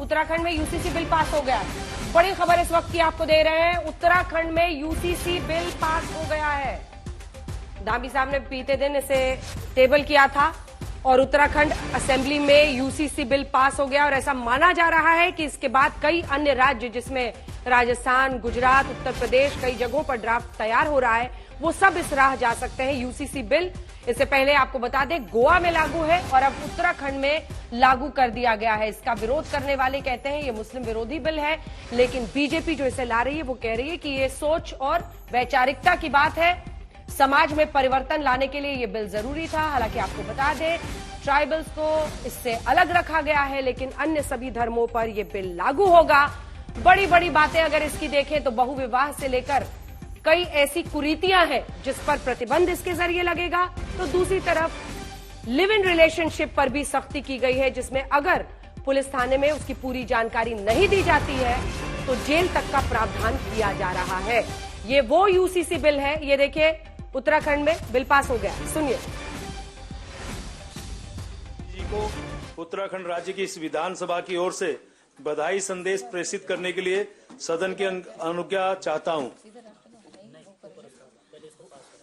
उत्तराखंड में UCC bill pass हो गया। बड़ी खबर इस वक्त की आपको दे रहे हैं, उत्तराखंड में यूसीसी बिल पास हो गया है। धामी साहब ने बीते दिन इसे टेबल किया था और उत्तराखंड असेंबली में यूसीसी बिल पास हो गया और ऐसा माना जा रहा है कि इसके बाद कई अन्य राज्य, जिसमें राजस्थान, गुजरात, उत्तर प्रदेश, कई जगहों पर ड्राफ्ट तैयार हो रहा है, वो सब इस राह जा सकते हैं। यूसीसी बिल इससे पहले आपको बता दें गोवा में लागू है और अब उत्तराखंड में लागू कर दिया गया है। इसका विरोध करने वाले कहते हैं ये मुस्लिम विरोधी बिल है, लेकिन बीजेपी जो इसे ला रही है वो कह रही है कि ये सोच और वैचारिकता की बात है। समाज में परिवर्तन लाने के लिए ये बिल जरूरी था। हालांकि आपको बता दें ट्राइबल्स को इससे अलग रखा गया है, लेकिन अन्य सभी धर्मों पर यह बिल लागू होगा। बड़ी बड़ी बातें अगर इसकी देखें तो बहुविवाह से लेकर कई ऐसी कुरीतियां हैं जिस पर प्रतिबंध इसके जरिए लगेगा, तो दूसरी तरफ लिव इन रिलेशनशिप पर भी सख्ती की गई है, जिसमें अगर पुलिस थाने में उसकी पूरी जानकारी नहीं दी जाती है तो जेल तक का प्रावधान किया जा रहा है। ये वो यूसीसी बिल है। ये देखिए उत्तराखंड में बिल पास हो गया, सुनिए। जी को उत्तराखंड राज्य की इस विधानसभा की ओर से बधाई संदेश प्रेषित करने के लिए सदन की अनुज्ञा चाहता हूं।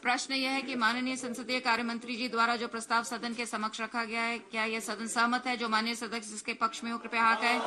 प्रश्न यह है कि माननीय संसदीय कार्य मंत्री जी द्वारा जो प्रस्ताव सदन के समक्ष रखा गया है, क्या यह सदन सहमत है? जो माननीय सदस्य इसके पक्ष में हो कृपया हाँ कहें।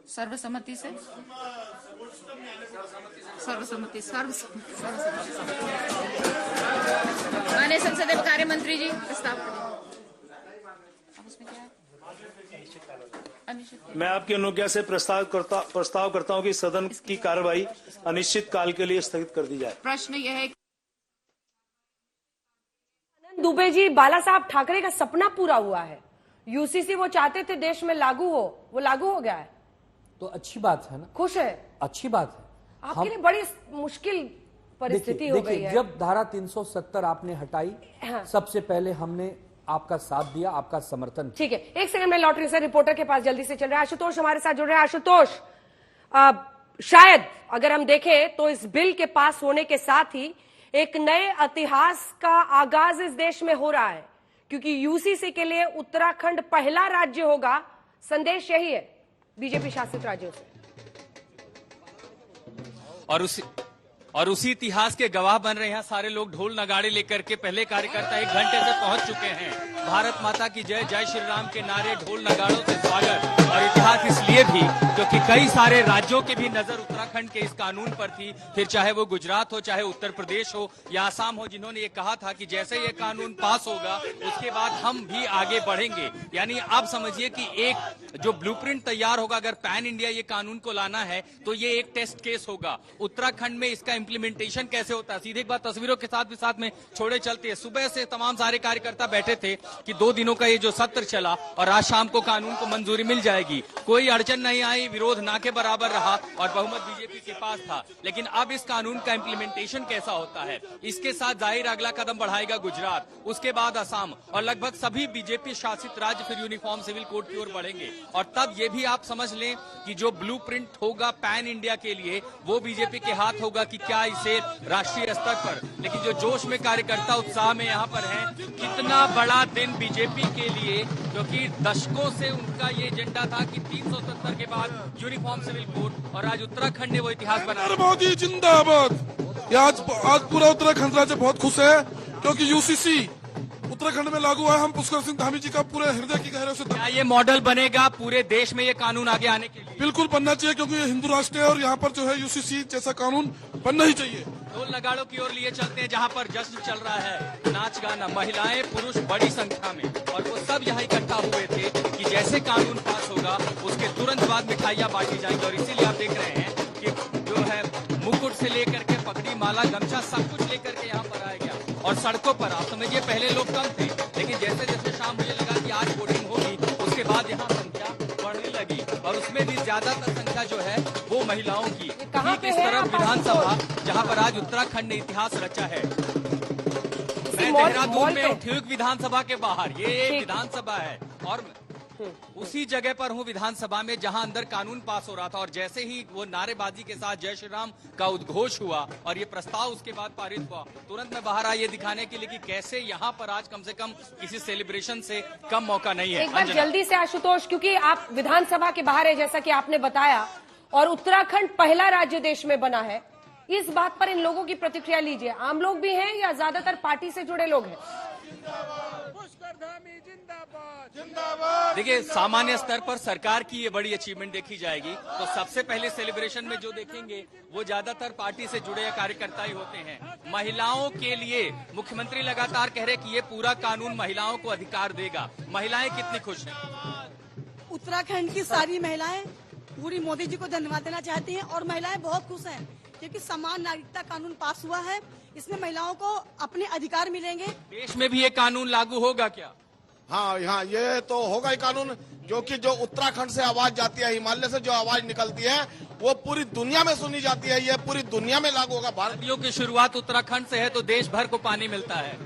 सर्वसम्मति से सर्वसम्मति माननीय संसदीय कार्य मंत्री जी प्रस्ताव मैं आपकी अनुज्ञा से प्रस्ताव करता हूं कि सदन की कार्यवाही अनिश्चित काल के लिए स्थगित कर दी जाए। प्रश्न यह है दुबे जी, बाला साहब ठाकरे का सपना पूरा हुआ है। यूसीसी वो चाहते थे देश में लागू हो, वो लागू हो गया है, तो अच्छी बात है ना। खुश है, अच्छी बात है। आपके लिए बड़ी मुश्किल परिस्थिति हो गई है। जब धारा 370 आपने हटाई, हाँ। सबसे पहले हमने आपका साथ दिया, आपका समर्थन। ठीक है, एक सेकंड में लॉटरी से रिपोर्टर के पास जल्दी से चल रहा है। आशुतोष हमारे साथ जुड़ रहे हैं। आशुतोष, शायद अगर हम देखें तो इस बिल के पास होने के साथ ही एक नए इतिहास का आगाज इस देश में हो रहा है, क्योंकि यूसीसी के लिए उत्तराखंड पहला राज्य होगा। संदेश यही है बीजेपी शासित राज्यों से। और उसी इतिहास के गवाह बन रहे हैं सारे लोग ढोल नगाड़े लेकर के। पहले कार्यकर्ता 1 घंटे से पहुंच चुके हैं। भारत माता की जय, जय श्री राम के नारे, ढोल नगाड़ों से स्वागत। और इतिहास इसलिए भी क्योंकि कई सारे राज्यों की भी नजर उत्तराखंड के इस कानून पर थी, फिर चाहे वो गुजरात हो, चाहे उत्तर प्रदेश हो या आसाम हो, जिन्होंने ये कहा था कि जैसे ये कानून पास होगा उसके बाद हम भी आगे बढ़ेंगे। यानी आप समझिए कि एक जो ब्लूप्रिंट तैयार होगा, अगर पैन इंडिया ये कानून को लाना है तो ये एक टेस्ट केस होगा। उत्तराखंड में इसका इम्प्लीमेंटेशन कैसे होता है, सीधे एक बार तस्वीरों के साथ भी साथ में छोड़े चलते हैं। सुबह से तमाम सारे कार्यकर्ता बैठे थे कि 2 दिनों का ये जो सत्र चला और आज शाम को कानून को मंजूरी मिल जाएगी। कोई अड़चन नहीं आई, विरोध ना के बराबर रहा और बहुमत बीजेपी के पास था। लेकिन अब इस कानून का इम्प्लीमेंटेशन कैसा होता है, इसके साथ जाहिर अगला कदम बढ़ाएगा गुजरात, उसके बाद असम और लगभग सभी बीजेपी शासित राज्य फिर यूनिफॉर्म सिविल कोड की ओर बढ़ेंगे। और तब ये भी आप समझ लें कि जो ब्लूप्रिंट होगा पैन इंडिया के लिए वो बीजेपी के हाथ होगा कि क्या इसे राष्ट्रीय स्तर पर। लेकिन जो जोश में कार्यकर्ता उत्साह में यहाँ पर हैं, कितना बड़ा दिन बीजेपी के लिए, क्योंकि दशकों से उनका ये एजेंडा था कि 370 के बाद यूनिफॉर्म सिविल कोड, और आज उत्तराखंड ने वो इतिहास बनाया। मोदी जिंदाबाद। आज पूरा उत्तराखंड राज्य बहुत खुश है क्योंकि यूसीसी उत्तराखंड में लागू है। हम पुष्कर सिंह धामी जी का पूरे हृदय की गहराई से क्या ये मॉडल बनेगा पूरे देश में ये कानून आगे आने के लिए? बिल्कुल बनना चाहिए, क्योंकि ये हिंदू राष्ट्र है और यहाँ पर जो है यूसीसी जैसा कानून बनना ही चाहिए। ढोल नगाड़ों की ओर लिए चलते हैं जहाँ पर जश्न चल रहा है, नाच गाना, महिलाएं पुरुष बड़ी संख्या में, और वो सब यहाँ इकट्ठा हुए थे कि जैसे कानून पास होगा उसके तुरंत बाद मिठाइयाँ बांटी जाएंगी। और इसीलिए आप देख रहे हैं कि जो है मुकुट से लेकर के पगड़ी, माला, गमछा सब कुछ लेकर के यहाँ पर आया गया। और सड़कों पर आप समझिए पहले लोग कम थे, लेकिन जैसे जैसे शाम मुझे लगा कि आज वोटिंग होगी उसके बाद यहाँ संख्या बढ़ने लगी और उसमें भी ज्यादातर संख्या जो है वो महिलाओं की। ठीक इस तरफ विधानसभा जहाँ पर आज उत्तराखंड ने इतिहास रचा है। मैं देहरादून में हूँ, ठीक विधानसभा के बाहर, ये विधानसभा है और उसी जगह पर हूं विधानसभा में जहां अंदर कानून पास हो रहा था और जैसे ही वो नारेबाजी के साथ जय श्री राम का उद्घोष हुआ और ये प्रस्ताव उसके बाद पारित हुआ, तुरंत मैं बाहर आया ये दिखाने के लिए कि कैसे यहाँ पर आज कम से कम किसी सेलिब्रेशन से कम मौका नहीं है। एक बार जल्दी से आशुतोष, क्योंकि आप विधानसभा के बाहर है जैसा कि आपने बताया और उत्तराखंड पहला राज्य देश में बना है, इस बात पर इन लोगों की प्रतिक्रिया लीजिए। आम लोग भी हैं या ज्यादातर पार्टी से जुड़े लोग हैं? देखिए, सामान्य स्तर पर सरकार की ये बड़ी अचीवमेंट देखी जाएगी तो सबसे पहले सेलिब्रेशन में जो देखेंगे वो ज्यादातर पार्टी से जुड़े कार्यकर्ता ही होते हैं। महिलाओं के लिए मुख्यमंत्री लगातार कह रहे कि ये पूरा कानून महिलाओं को अधिकार देगा। महिलाएं कितनी खुश हैं? उत्तराखंड की सारी महिलाएं पूरी मोदी जी को धन्यवाद देना चाहती हैं और महिलाएं बहुत खुश हैं क्योंकि समान नागरिकता कानून पास हुआ है। इसमें महिलाओं को अपने अधिकार मिलेंगे। देश में भी ये कानून लागू होगा क्या? हाँ, ये तो होगा ही कानून, क्योंकि जो उत्तराखंड से आवाज जाती है, हिमालय से जो आवाज निकलती है वो पूरी दुनिया में सुनी जाती है। ये पूरी दुनिया में लागू होगा। भारतीयों की शुरुआत उत्तराखंड से है तो देश भर को पानी मिलता है।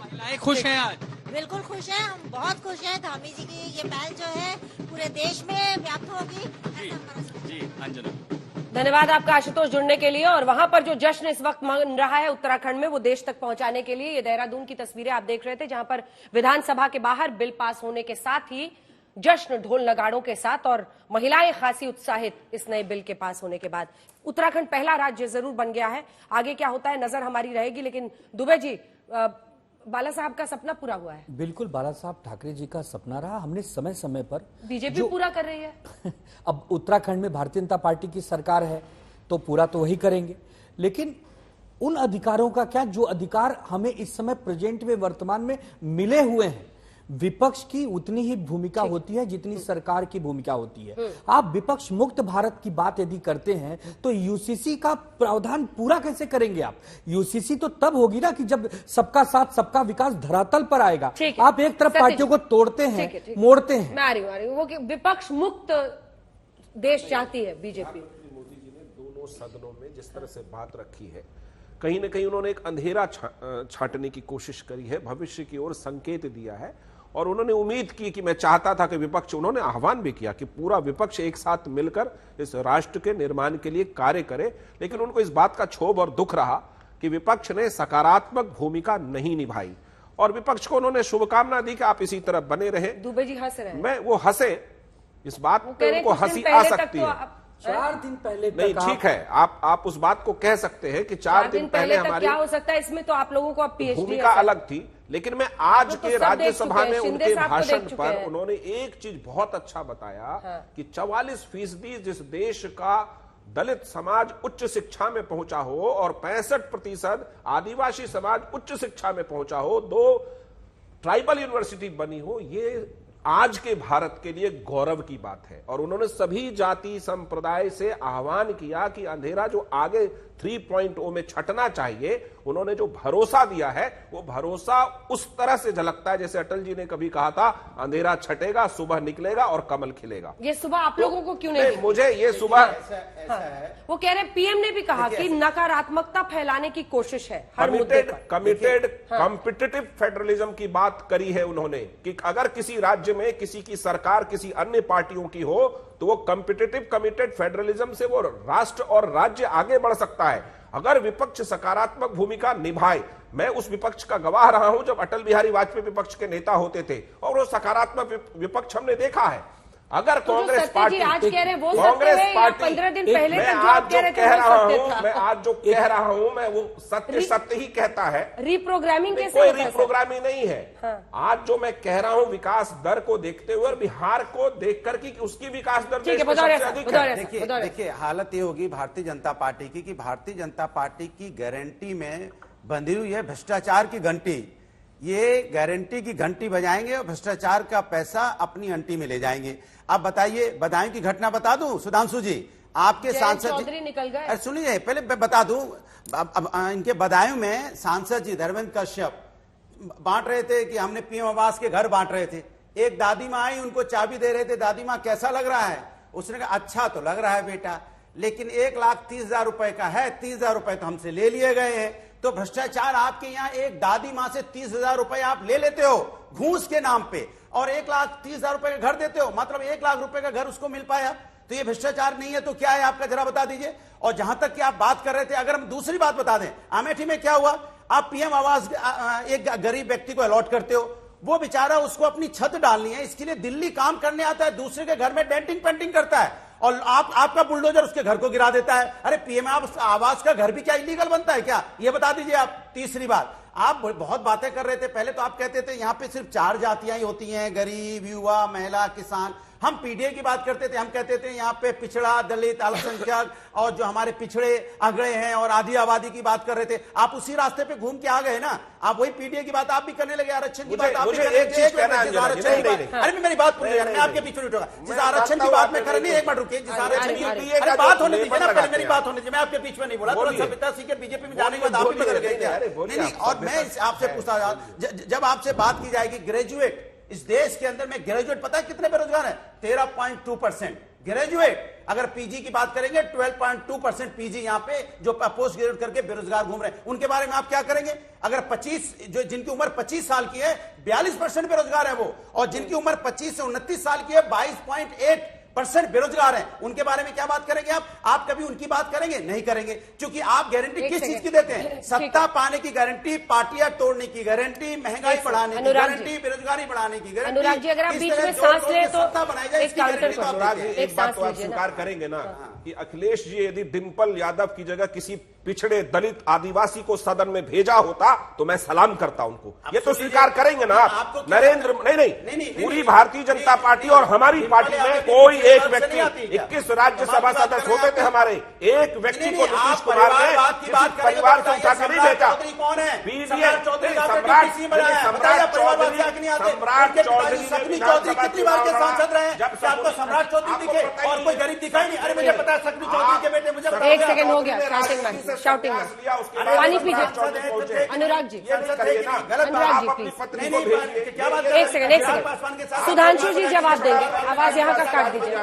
महिलाएं खुश हैं आज? बिल्कुल खुश हैं, हम बहुत खुश हैं। धामी जी की ये पहल जो है पूरे देश में व्याप्त होगी। जी अंजना, धन्यवाद आपका आशुतोष जुड़ने के लिए। और वहां पर जो जश्न इस वक्त मन रहा है उत्तराखंड में, वो देश तक पहुंचाने के लिए ये देहरादून की तस्वीरें आप देख रहे थे, जहां पर विधानसभा के बाहर बिल पास होने के साथ ही जश्न ढोल नगाड़ों के साथ और महिलाएं खासी उत्साहित इस नए बिल के पास होने के बाद। उत्तराखंड पहला राज्य जरूर बन गया है। आगे क्या होता है नजर हमारी रहेगी। लेकिन दुबे जी, बाला साहब का सपना पूरा हुआ है। बिल्कुल, बाला साहब ठाकरे जी का सपना रहा। हमने समय समय पर बीजेपी पूरा कर रही है। अब उत्तराखंड में भारतीय जनता पार्टी की सरकार है तो पूरा तो वही करेंगे, लेकिन उन अधिकारों का क्या जो अधिकार हमें इस समय प्रेजेंट में वर्तमान में मिले हुए हैं। विपक्ष की उतनी ही भूमिका होती है जितनी सरकार की भूमिका होती है। आप विपक्ष मुक्त भारत की बात यदि करते हैं तो यूसीसी का प्रावधान पूरा कैसे करेंगे आप? यूसीसी तो तब होगी ना कि जब सबका साथ सबका विकास धरातल पर आएगा। आप एक तरफ पार्टियों को तोड़ते हैं, मोड़ते हैं। मैं आ रही हूँ वो विपक्ष मुक्त देश चाहती है बीजेपी। मोदी जी ने दोनों सदनों में जिस तरह से बात रखी है, कहीं न कहीं उन्होंने एक अंधेरा छांटने की कोशिश करी है, भविष्य की ओर संकेत दिया है। और उन्होंने उम्मीद की कि मैं चाहता था कि विपक्ष, उन्होंने आह्वान भी किया कि पूरा विपक्ष एक साथ मिलकर इस राष्ट्र के निर्माण के लिए कार्य करे। लेकिन उनको इस बात का क्षोभ और दुख रहा कि विपक्ष ने सकारात्मक भूमिका नहीं निभाई और विपक्ष को उन्होंने शुभकामना दी कि आप इसी तरह बने रहे। दुबे जी हंस रहे हैं। मैं वो हंसे, इस बात पे उनको हंसी आ सकती है। 4 दिन पहले नहीं, ठीक है, आप उस बात को कह सकते हैं कि 4 दिन पहले हमारी क्या हो सकता है। इसमें तो आप लोगों को पीएचडी भूमिका अलग थी। लेकिन मैं आज के राज्यसभा में उनके भाषण पर उन्होंने एक चीज बहुत अच्छा बताया कि 44% जिस देश का दलित समाज उच्च शिक्षा में पहुंचा हो और 65% आदिवासी समाज उच्च शिक्षा में पहुंचा हो, 2 ट्राइबल यूनिवर्सिटी बनी हो, ये आज के भारत के लिए गौरव की बात है। और उन्होंने सभी जाति संप्रदाय से आह्वान किया कि अंधेरा जो आगे 3.0 में छटना चाहिए, उन्होंने जो भरोसा दिया है वो भरोसा उस तरह से झलकता है जैसे अटल जी ने कभी कहा था, अंधेरा छटेगा, सुबह निकलेगा और कमल खिलेगा। ये सुबह आप लोगों को क्यों नहीं? मुझे ये सुबह वो कह रहे, पीएम ने भी कहा कि नकारात्मकता फैलाने की कोशिश है हर मुद्दे पर। कमिटेड कॉम्पिटिटिव फेडरलिज्म की बात करी है उन्होंने कि अगर किसी राज्य में किसी की सरकार किसी अन्य पार्टियों की हो तो वो कॉम्पिटिटिव कमिटेड फेडरलिज्म से वो राष्ट्र और राज्य आगे बढ़ सकता है अगर विपक्ष सकारात्मक भूमिका निभाए। मैं उस विपक्ष का गवाह रहा हूं जब अटल बिहारी वाजपेयी विपक्ष के नेता होते थे और वो सकारात्मक विपक्ष हमने देखा है। अगर कांग्रेस पार्टी, कांग्रेस पार्टी 15 दिन पहले मैं आज जो कह रहा हूं, मैं आज जो कह रहा हूं, मैं वो सत्य ही कहता है। रीप्रोग्रामिंग कैसे? कोई रीप्रोग्रामिंग नहीं है। आज जो मैं कह रहा हूं विकास दर को देखते हुए और बिहार को देखकर कि उसकी विकास दर सबसे अधिक है। देखिए हालत ये होगी भारतीय जनता पार्टी की कि भारतीय जनता पार्टी की गारंटी में बंधी हुई है भ्रष्टाचार की घंटी। ये गारंटी की घंटी बजाएंगे और भ्रष्टाचार का पैसा अपनी अंटी में ले जाएंगे। अब बताइए, बधाई की घटना बता दूं सुधांशु जी, आपके सांसद चौधरी निकल गए। अरे सुनिए, पहले मैं बता दूं, अब इनके बधाइयों में सांसद जी धर्मेंद्र कश्यप बांट रहे थे कि हमने पीएम आवास के घर बांट रहे थे। एक दादी माँ आई, उनको चाबी दे रहे थे, दादी माँ कैसा लग रहा है? उसने कहा अच्छा तो लग रहा है बेटा, लेकिन 1,30,000 रुपए का है, 30,000 रुपए तो हमसे ले लिए गए हैं। तो भ्रष्टाचार आपके यहाँ एक दादी माँ से 30,000 रुपए आप ले लेते हो घूस के नाम पे और 1,30,000 रुपए का घर देते हो, मतलब 1 लाख रुपए का घर उसको मिल पाया, तो ये भ्रष्टाचार नहीं है तो क्या है आपका, जरा बता दीजिए। और जहां तक कि आप बात कर रहे थे, अगर हम दूसरी बात बता दें, अमेठी में क्या हुआ, आप पीएम आवास एक गरीब व्यक्ति को अलॉट करते हो, वो बेचारा उसको अपनी छत डालनी है, इसके लिए दिल्ली काम करने आता है, दूसरे के घर में डेंटिंग पेंटिंग करता है, और आपका बुलडोजर उसके घर को गिरा देता है। अरे पीएम आवास का घर भी क्या इलीगल बनता है क्या, ये बता दीजिए आप। तीसरी बात, आप बहुत बातें कर रहे थे, पहले तो आप कहते थे यहां पे सिर्फ 4 जातियां ही होती हैं, गरीब, युवा, महिला, किसान। हम पीडीए की बात करते थे, हम कहते थे यहाँ पे पिछड़ा, दलित, अल्पसंख्यक और जो हमारे पिछड़े अगड़े हैं और आधी आबादी की बात कर रहे थे। आप उसी रास्ते पे घूम के आ गए ना, आप वही पीडीए की बात आप भी करने लगे, आरक्षण की बात आप भी करने लगे। अरे मेरी बात पूरी, मैं आपके बीच में उठूंगा। जिस आरक्षण की बात में कर रही, एक मिनट रुकिए, जिस आरक्षण की बात होने दीजिए ना, पहले मेरी बात होने दीजिए, मैं आपके बीच में नहीं बोला, थोड़ा सभ्यता सीखे, बीजेपी में जाने के बाद आप भी बदल गए क्या? नहीं, और मैं आपसे पूछता, जब आपसे बात की जाएगी ग्रेजुएट, इस देश के अंदर में ग्रेजुएट पता है कितने बेरोजगार हैं? 13.2% ग्रेजुएट। अगर पीजी की बात करेंगे 12.2% पीजी यहाँ पे जो पोस्ट ग्रेजुएट करके बेरोजगार घूम रहे हैं, उनके बारे में आप क्या करेंगे? अगर 25 जो जिनकी उम्र 25 साल की है 42% बेरोजगार है वो, और जिनकी उम्र 25 से 29 साल की है 22.8% बेरोजगार हैं, उनके बारे में क्या बात करेंगे आप कभी उनकी बात करेंगे? नहीं करेंगे, क्योंकि आप गारंटी किस चीज की देते हैं? सत्ता पाने की गारंटी, पार्टियां तोड़ने की गारंटी, महंगाई बढ़ाने की गारंटी, बेरोजगारी बढ़ाने की गारंटी। अनुराग जी, अगर आप बीच में सांस ले तो सत्ता बनाई जाए, इसकी गारंटी तो आप देते हैं। एक बात तो आप स्वीकार करेंगे ना कि अखिलेश जी यदि डिंपल यादव की जगह किसी पिछड़े, दलित, आदिवासी को सदन में भेजा होता तो मैं सलाम करता उनको, ये तो स्वीकार करेंगे ना आप। नरेंद्र नहीं, पूरी भारतीय जनता पार्टी और हमारी पार्टी में कोई एक व्यक्ति, 21 राज्यसभा सदस्य होते थे हमारे, एक व्यक्ति को नीतीश कुमार ने परिवार से उठा कर नहीं भेजा। सम्राट चौधरी कितनी बार के सांसद रहे हैं? जब आपको सम्राट चौधरी दिखे और कोई गरीब दिखाई नहीं? अरे मुझे पता है सकनी चौधरी के बेटे, मुझे 1 सेकंड हो गया शाउटिंग में, पानी पीजिए। अनुराग जी, अनुराग जी प्लीज, क्या बात, 1 सेकंड, सुधांशु जी जवाब देंगे, आवाज यहाँ का काट दीजिए।